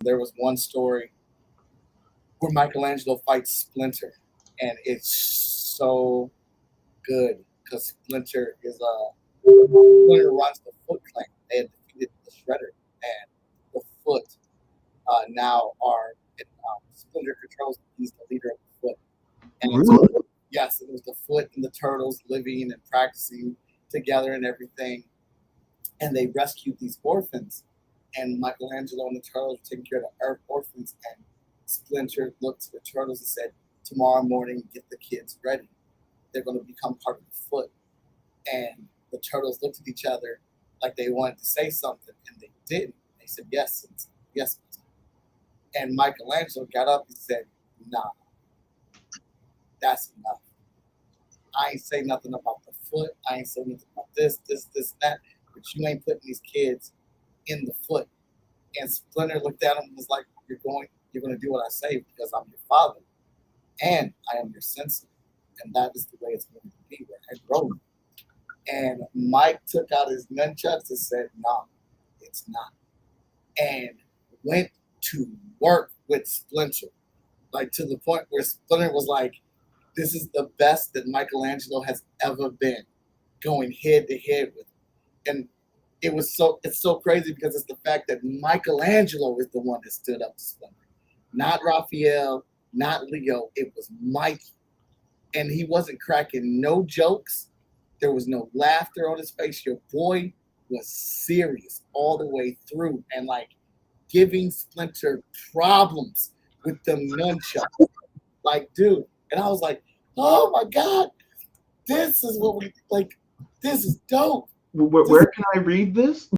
There was one story where Michelangelo fights Splinter, and it's so good because Splinter runs the Foot Clan. They had defeated the Shredder, and the Foot now are Splinter controls. He's the leader of the Foot, and Really? yes, it was the Foot and the Turtles living and practicing together and everything, and they rescued these orphans. And Michelangelo and the Turtles were taking care of the orphans, and Splinter looked to the Turtles and said, "Tomorrow morning, get the kids ready. They're going to become part of the Foot." And the Turtles looked at each other like they wanted to say something, and they didn't. They said, "Yes, yes." And Michelangelo got up and said, "Nah, that's enough. I ain't say nothing about the Foot. I ain't say nothing about this, that. But you ain't putting these kids in the Foot." And Splinter looked at him and was like, you're going to do what I say because I'm your father and I am your sensei. And that is the way it's going to be where I grow." And Mike took out his nunchucks and said, "No, it's not." And went to work with Splinter, like to the point where Splinter was like, "This is the best that Michelangelo has ever been, going head to head with." And it's so crazy because it's the fact that Michelangelo is the one that stood up to Splinter, not Raphael, not Leo. It was Mikey, and he wasn't cracking no jokes. There was no laughter on his face. Your boy was serious all the way through, and like giving Splinter problems with them nunchucks. Like, dude, and I was like, "Oh my god, this is what we like. This is dope." Where can I read this?